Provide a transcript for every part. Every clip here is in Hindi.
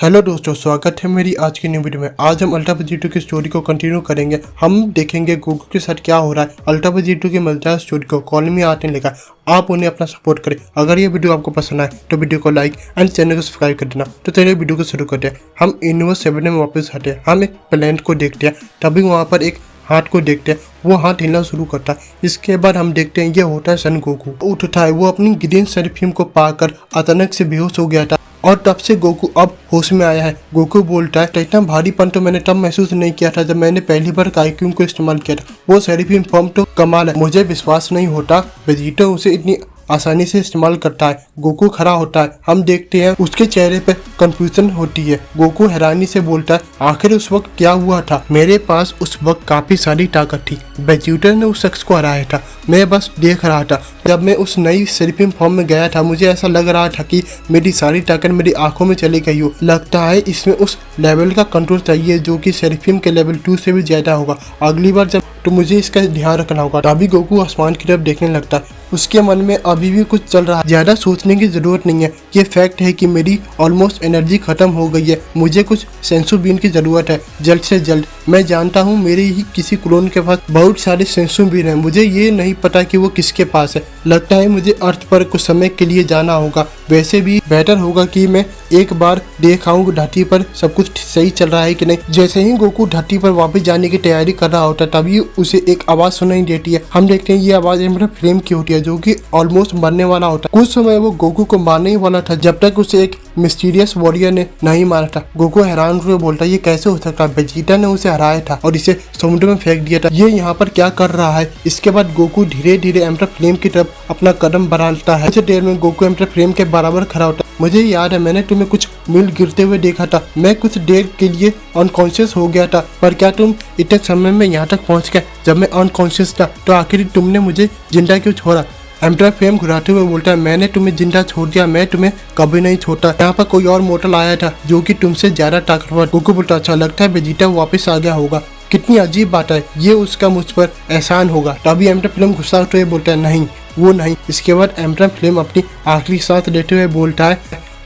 हेलो दोस्तों, स्वागत है मेरी आज की न्यू वीडियो में। आज हम अल्टा वेजिटो की स्टोरी को कंटिन्यू करेंगे। हम देखेंगे गोकू के साथ क्या हो रहा है। अल्टा वेजिटो की मजेदार स्टोरी को कॉलेज में आने लगा। आप उन्हें अपना सपोर्ट करें। अगर ये वीडियो आपको पसंद आए तो वीडियो को लाइक एंड चैनल को सब्सक्राइब कर देना। तो चलिए वीडियो को शुरू करते हैं। हम यूनिवर्स 7 में वापस आते हैं। हम एक प्लेनेट को देखते हैं, तभी वहाँ पर एक हाथ को देखते हैं। वो हाथ हिलना शुरू करता है। इसके बाद हम देखते हैं ये होता है सन गोकू। उठता है, वो अपनी ग्रीन सेराफिम को पाकर अचानक से बेहोश हो गया था और तब से गोकू अब होश में आया है। गोकू बोलता है, इतना भारीपन तो मैंने तब महसूस नहीं किया था जब मैंने पहली बार काइक्यूम को इस्तेमाल किया था। वो सेराफिम फॉर्म तो कमाल है, मुझे विश्वास नहीं होता वेजिटो उसे इतनी आसानी से इस्तेमाल करता है। गोकू खड़ा होता है। हम देखते हैं उसके चेहरे पे कंफ्यूजन होती है। गोकू हैरानी से बोलता है, आखिर उस वक्त क्या हुआ था? मेरे पास उस वक्त काफी सारी ताकत थी। वेजिटो ने उस शख्स को हराया था, मैं बस देख रहा था। जब मैं उस नई सेराफिम फॉर्म में गया था, मुझे ऐसा लग रहा था कि मेरी सारी ताकत मेरी आंखों में चली गई हो। लगता है इसमें उस लेवल का कंट्रोल चाहिए जो कि सेराफिम के लेवल 2 से भी ज्यादा होगा। अगली बार जब तो मुझे इसका ध्यान रखना होगा। तभी गोकू आसमान की तरफ देखने लगता है। उसके मन में अभी भी कुछ चल रहा है। ज्यादा सोचने की जरूरत नहीं है। ये फैक्ट है कि मेरी ऑलमोस्ट एनर्जी खत्म हो गई है। मुझे कुछ सेंसु बीन की जरूरत है, जल्द से जल्द। मैं जानता हूँ मेरे ही किसी क्लोन के पास बहुत सारे सेंसु बीन है। मुझे ये नहीं पता कि वो किसके पास है। लगता है मुझे अर्थ पर कुछ समय के लिए जाना होगा। वैसे भी बेहतर होगा कि मैं एक बार देख आऊँ धरती पर सब कुछ सही चल रहा है कि नहीं। जैसे ही गोकू धरती पर वापस जाने की तैयारी कर रहा होता है, तभी उसे एक आवाज सुनाई देती है। हम देखते हैं ये आवाज एम्बर फ्लेम की होती है, जो कि ऑलमोस्ट मरने वाला होता है। कुछ समय वो गोकू को मारने ही वाला था जब तक उसे एक मिस्टीरियस वॉरियर ने नहीं मारा था। गोकू हैरान हुए बोलता है, ये कैसे हो सकता है? वेजिटा ने उसे हराया था और इसे समुद्र में फेंक दिया था। ये यहाँ पर क्या कर रहा है? इसके बाद गोकू धीरे धीरे एम्बर फ्लेम की तरफ अपना कदम बढ़ाता है। कुछ देर में गोकू एम्बर फ्लेम के बराबर खड़ा होता है। मुझे याद है मैंने तुम्हें कुछ मील गिरते हुए देखा था। मैं कुछ देर के लिए अनकॉन्शियस हो गया था, पर क्या तुम इतने समय में यहाँ तक पहुँच गए? जब मैं अनकॉन्शियस था तो आखिर तुमने मुझे जिंदा क्यों छोड़ा? एम्पर फ्लेम घुराते हुए बोलता है, मैंने तुम्हें जिंदा छोड़ दिया, मैं तुम्हें कभी नहीं छोड़ा। यहाँ पर कोई और मोटल आया था जो कि तुमसे ज्यादा ताकतवर। गोकू बोलता, अच्छा लगता है वेजिटा वापस आ गया होगा। कितनी अजीब बात है, ये उसका मुझ पर एहसान होगा। तभी एम्पर फ्लेम गुस्सा होते हुए बोलता है, नहीं वो नहीं। इसके बाद एम्पर फ्लेम अपनी आखिरी सांस लेते हुए बोलता है,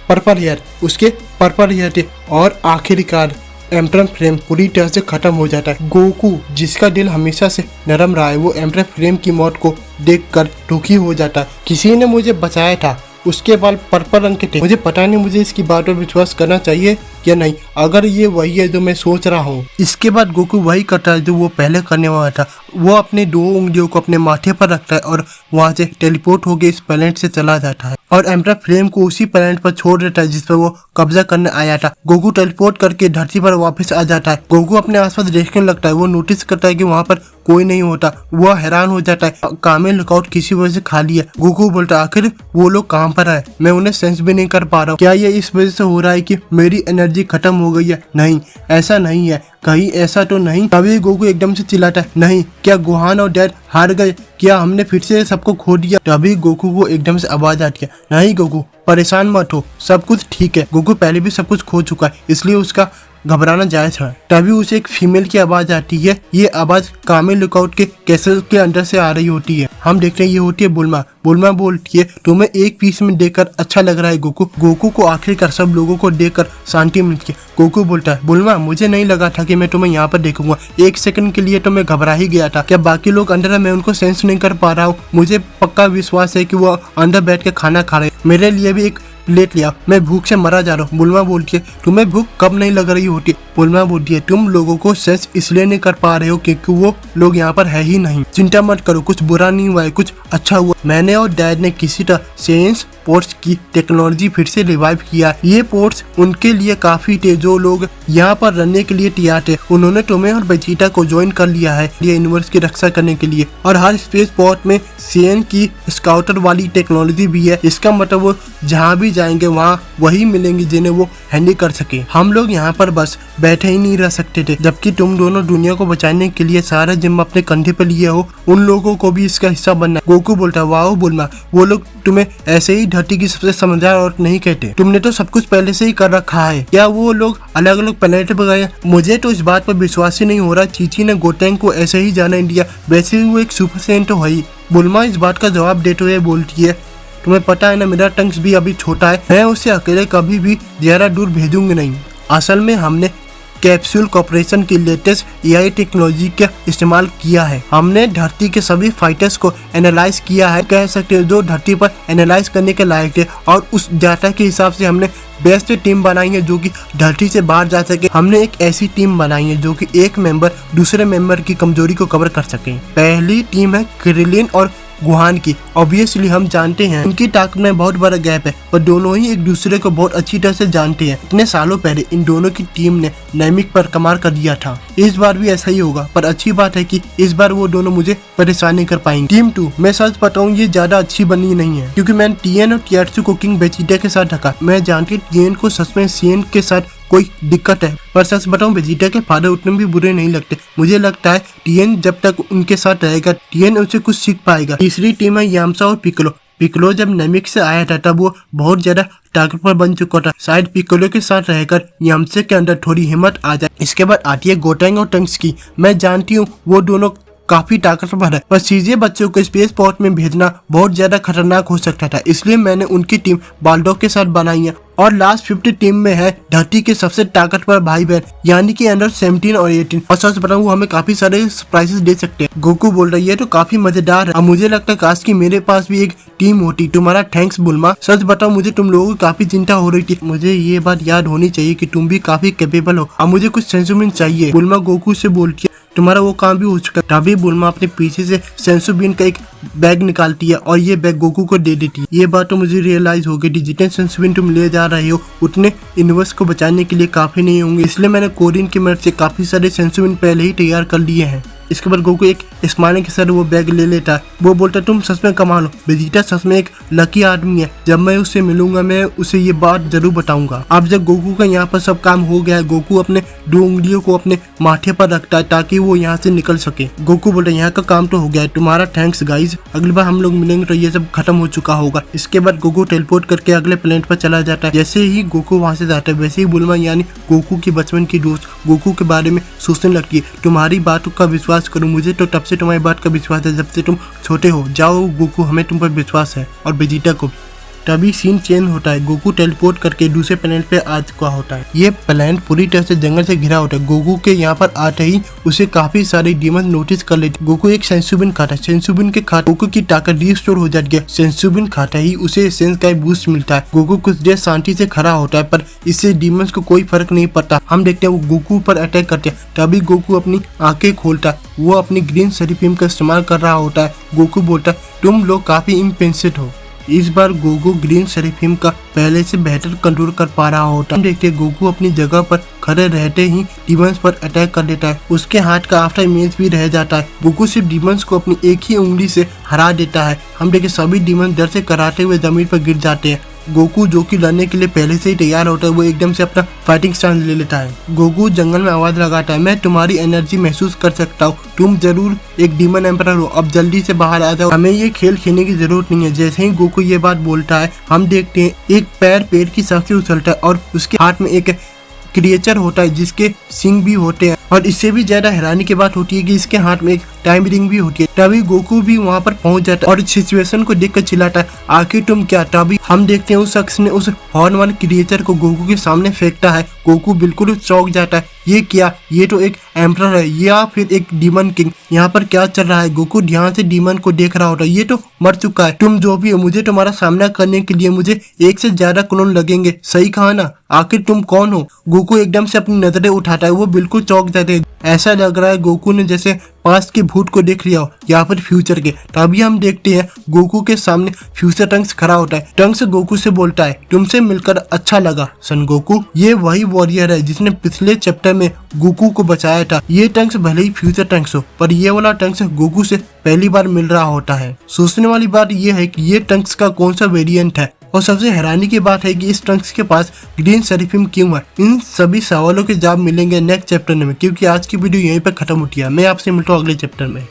पर्पल हेयर। उसके पर्पल हेयर थे और आखिरकार एम्पर फ्लेम पूरी तरह से खत्म हो जाता है। गोकू जिसका दिल हमेशा से नरम रहा है, वो एम्पर फ्लेम की मौत को देखकर दुखी हो जाता है। किसी ने मुझे बचाया था, उसके बाल पर्पल रंग के थे। मुझे पता नहीं मुझे इसकी बात पर विश्वास करना चाहिए या नहीं। अगर ये वही है जो मैं सोच रहा हूँ। इसके बाद गोकू वही करता है जो वो पहले करने वाला था। वो अपने 2 उंगलियों को अपने माथे पर रखता है और वहाँ से टेलीपोर्ट होकर इस प्लेनेट से चला जाता है और एम्पर फ्लेम को उसी प्लेनेट पर छोड़ देता है जिस पर वो कब्जा करने आया था। गोकू टेलीपोर्ट करके धरती पर वापस आ जाता है। गोकू अपने आसपास देखने लगता है। वो नोटिस करता है कि वहाँ पर कोई नहीं होता। वो हैरान हो जाता है, कामे लुकआउट किसी वजह से खाली है। गोकू बोलता है, आखिर वो लोग कहाँ पर है? मैं उन्हें सेंस भी नहीं कर पा रहा हूँ। क्या ये इस वजह से हो रहा है कि मेरी एनर्जी खत्म हो गई है? नहीं, ऐसा नहीं है, कहीं ऐसा तो नहीं। तभी गोकू एकदम से चिल्लाता है, नहीं, क्या गोहान और डैड हार गए? क्या हमने फिर से सबको खो दिया? तभी गोकू को एकदम से आवाज आती है, नहीं गोकू परेशान मत हो, सब कुछ ठीक है। गोकू पहले भी सब कुछ खो चुका है, इसलिए उसका घबराना जायज है। तभी उसे एक फीमेल की आवाज आती है। ये आवाज कामे लुकआउट के कैसल के अंदर से आ रही होती है। हम देखते हैं ये होती है बुल्मा। बुल्मा बोलती है, तुम्हें एक पीस में देखकर अच्छा लग रहा है गोकू। गोकू को आखिरकार सब लोगों को देखकर शांति मिलती है। गोकू बोलता है, बुल्मा मुझे नहीं लगा था कि मैं तुम्हें यहाँ पर देखूंगा। एक सेकंड के लिए तो मैं घबरा ही गया था। क्या बाकी लोग अंदर है? मैं उनको सेंस नहीं कर पा रहा हूँ। मुझे पक्का विश्वास है कि वो अंदर बैठ के खाना खा रहे हैं। मेरे लिए भी एक लेट लिया, मैं भूख से मरा जा रहा हूँ। बुल्मा बोलती है, तुम्हें भूख कब नहीं लग रही होती? बुल्मा बोलती है, तुम लोगों को सेंस इसलिए नहीं कर पा रहे हो क्योंकि वो लोग यहाँ पर है ही नहीं। चिंता मत करो, कुछ बुरा नहीं हुआ है, कुछ अच्छा हुआ। मैंने और डैड ने किसी तरह सेंस पोर्ट्स की टेक्नोलॉजी फिर से रिवाइव किया। ये पोर्ट्स उनके लिए काफी थे जो लोग यहाँ पर रहने के लिए तैयार थे। उन्होंने तुम्हें और वेजिटा को ज्वाइन कर लिया है ये यूनिवर्स की रक्षा करने के लिए। और हर स्पेस पोर्ट में सीएन की स्काउटर वाली टेक्नोलॉजी भी है। इसका मतलब वो जहाँ भी जाएंगे वहाँ वही मिलेंगे जिन्हें वो हैंडल कर सके। हम लोग यहाँ पर बस बैठे ही नहीं रह सकते थे, जबकि तुम दोनों दुनिया को बचाने के लिए सारा जिम्मा अपने कंधे पर लिए हो। उन लोगों को भी इसका हिस्सा बनना है। गोकू बोलता है, वाह बुल्मा, वो लोग तुम्हें ऐसे ही धरती की सबसे समझदार औरत नहीं कहते। तुमने तो सब कुछ पहले से ही कर रखा है। क्या वो लोग अलग अलग प्लेनेट पर गए? मुझे तो इस बात पर विश्वास ही नहीं हो रहा। चीची ने गोटेंग को ऐसे ही जाने दिया। वैसे ही वो एक सुपर सेंट तो है ही। बुल्मा इस बात का जवाब देते हुए बोलती है, तुम्हें पता है ना, मेरा टंक्स भी अभी छोटा है, मैं उसे अकेले कभी भी ज्यादा दूर भेजूंगी नहीं। असल में हमने कैप्सूल कॉर्पोरेशन की लेटेस्ट एआई टेक्नोलॉजी का इस्तेमाल किया है। हमने धरती के सभी फाइटर्स को एनालाइज किया है, कह सकते हैं जो धरती पर एनालाइज करने के लायक थे, और उस डाटा के हिसाब से हमने बेस्ट टीम बनाई है जो कि धरती से बाहर जा सके। हमने एक ऐसी टीम बनाई है जो कि एक मेंबर दूसरे मेंबर की कमजोरी को कवर कर सके। पहली टीम है क्रिलिन और गुहान की। ऑब्वियसली हम जानते हैं इनकी ताकत में बहुत बड़ा गैप है, पर दोनों ही एक दूसरे को बहुत अच्छी तरह से जानते हैं। इतने सालों पहले इन दोनों की टीम ने नैमिक पर कमाल कर दिया था, इस बार भी ऐसा ही होगा। पर अच्छी बात है कि इस बार वो दोनों मुझे परेशान नहीं कर पाएंगे। टीम 2, मैं सच बताऊं ये ज्यादा अच्छी बनी नहीं है, क्योंकि मैंने टीएन और टीआरसी को किंग वेजिटा के साथ ढका। मैं जानती टीएन को सच में सीएन के साथ कोई दिक्कत है, पर सच बताऊं वेजिटा के फादर उतने भी बुरे नहीं लगते। मुझे लगता है टीएन जब तक उनके साथ रहेगा टीएन उनसे कुछ सीख पाएगा। तीसरी टीम है यामसा और पिक्कोलो। पिक्कोलो जब नैमिक से आया था तब वो बहुत ज्यादा ताकतवर बन चुका था, शायद पिक्कोलो के साथ रहकर यामसा के अंदर थोड़ी हिम्मत आ जाए। इसके बाद आती है गोटेंग और टंक्स की। मैं जानती हूँ वो दोनों काफी ताकतवर है, पर सीजे बच्चों को स्पेस पोर्ट में भेजना बहुत ज्यादा खतरनाक हो सकता था, इसलिए मैंने उनकी टीम बाल्डोक के साथ बनाई है। और लास्ट 50 टीम में है धरती के सबसे ताकतवर भाई बहन, यानी कि अंडर 17 और 18। और सच बताऊं वो हमें काफी सारे सरप्राइजेस दे सकते हैं। गोकू बोल रही है तो काफी मजेदार है। अब मुझे लगता है काश कि मेरे पास भी एक टीम होती। तुम्हारा थैंक्स बुल्मा। सच बताओ मुझे तुम लोगों की काफी चिंता हो रही थी। मुझे ये बात याद होनी चाहिए कि तुम भी काफी कैपेबल हो। अब मुझे कुछ सेंसुबिन चाहिए। बुल्मा गोकू से बोलती है तुम्हारा वो काम भी हो चुका है। तभी बुल्मा अपने पीछे से सेंसुबिन का एक बैग निकालती है और ये बैग गोकू को दे देती है। ये बात तो मुझे रियलाइज हो गई थी, जितने सेंसुबिन तुम ले जा रहे हो उतने यूनिवर्स को बचाने के लिए काफी नहीं होंगे, इसलिए मैंने कोरिन की मदद से काफी सारे सेंसुबिन पहले ही तैयार कर लिए हैं। इसके बाद गोकू एक स्माइलिंग के साथ वो बैग ले लेता है। वो बोलता है तुम सच में कमाल हो। वेजिटा सच में एक लकी आदमी है। जब मैं उससे मिलूंगा मैं उसे ये बात जरूर बताऊंगा। अब जब गोकू का यहाँ पर सब काम हो गया है, गोकू अपने 2 उंगलियों को अपने माथे पर रखता है ताकि वो यहाँ से निकल सके। गोकू बोलता है यहाँ का काम तो हो गया है, तुम्हारा थैंक्स गाइज। अगली बार हम लोग मिलेंगे तो ये सब खत्म हो चुका होगा। इसके बाद गोकू टेलीपोर्ट करके अगले प्लेनेट पर चला जाता है। जैसे ही गोकू वहाँ से जाता है वैसे ही बुल्मा यानी गोकू की बचपन की दोस्त गोकू के बारे में सोचने लगती है। तुम्हारी बातों का विश्वास करो, मुझे तो तब से तुम्हारी बात का विश्वास है जब से तुम छोटे हो। जाओ गोकू, हमें तुम पर विश्वास है, और वेजिटा को भी। तभी सीन चेंज होता है। गोकू टेलीपोर्ट करके दूसरे प्लेनेट पे आ चुका होता है। ये प्लेनेट पूरी तरह से जंगल से घिरा होता है। गोकू के यहाँ पर आते ही उसे काफी सारे डीमन नोटिस कर लेते। गोकू एक सेंसुबिन खाता है। सेंसुबिन के खाते गोकू की ताकत रिस्टोर हो जाती है। सेंसुबिन खाता ही उसे सेंस का बूस्ट मिलता है। गोकू कुछ देर शांति से खड़ा होता है, पर इससे डीमंस को कोई फर्क नहीं पड़ता। हम देखते हैं वो गोकू पर अटैक करते हैं। तभी गोकू अपनी आंखें खोलता है। वो अपनी ग्रीन सेराफिम का इस्तेमाल कर रहा होता है। गोकू बोलता है तुम लोग काफी इम्पेंसिव हो। इस बार गोकू ग्रीन सेराफिम का पहले से बेहतर कंट्रोल कर पा रहा होता है। हम देखते हैं गोकू अपनी जगह पर खड़े रहते ही डीमंस पर अटैक कर देता है। उसके हाथ का आफ्टर इमेज भी रह जाता है। गोकू सिर्फ डीमंस को अपनी एक ही उंगली से हरा देता है। हम देखते सभी डीमंस डर से कराते हुए जमीन पर गिर जाते हैं। गोकू जो कि लड़ने के लिए पहले से ही तैयार होता है वो एकदम से अपना फाइटिंग स्टांस ले लेता है। गोकू जंगल में आवाज लगाता है मैं तुम्हारी एनर्जी महसूस कर सकता हूँ, तुम जरूर एक डीमन एम्परर हो, अब जल्दी से बाहर आ जाओ, हमें ये खेल खेलने की जरूरत नहीं है। जैसे ही गोकू ये बात बोलता है हम देखते हैं एक पैर पेड़ की सख्त से उछलता है और उसके हाथ में एक क्रिएचर होता है जिसके सिंग भी होते हैं। और इससे भी ज्यादा हैरानी की बात होती है कि इसके हाथ में एक टाइम रिंग भी होती है। तभी गोकू भी वहाँ पर पहुंच जाता है और इस सिचुएशन को देखकर चिल्लाता है आखिर तुम क्या। तभी हम देखते हैं उस शख्स ने उस हॉर्न वाले क्रिएचर को गोकू के सामने फेंकता है। गोकू बिल्कुल चौंक जाता है, ये क्या, ये तो एक एम्परर है या फिर एक डीमन किंग, यहाँ पर क्या चल रहा है। गोकू ध्यान से डीमन को देख रहा होता है, ये तो मर चुका है। तुम जो भी हो मुझे तुम्हारा सामना करने के लिए मुझे 1 से ज्यादा क्लोन लगेंगे, सही कहा ना, आखिर तुम कौन हो। गोकू एकदम से अपनी नजरें उठाता है, वो बिल्कुल चौंक जाते हैं। ऐसा लग रहा है गोकू ने जैसे पास्ट के भूत को देख लिया हो या फिर फ्यूचर के। तभी हम देखते हैं गोकू के सामने फ्यूचर टंक्स खड़ा होता है। टंक्स गोकू से बोलता है तुमसे मिलकर अच्छा लगा सन गोकू। ये वही वॉरियर है जिसने पिछले चैप्टर में गोकू को बचाया था। ये टंक्स भले ही फ्यूचर टंक्स हो, पर ये वाला टंक्स गोकू से पहली बार मिल रहा होता है। सोचने वाली बात यह है कि ये टंक्स का कौन सा वेरिएंट है, और सबसे हैरानी की बात है कि इस टंक्स के पास ग्रीन सेराफिम क्यों है। इन सभी सवालों के जवाब मिलेंगे नेक्स्ट चैप्टर में, क्योंकि आज की वीडियो यहीं पर खत्म होती है। मैं आपसे मिलता हूँ अगले चैप्टर में।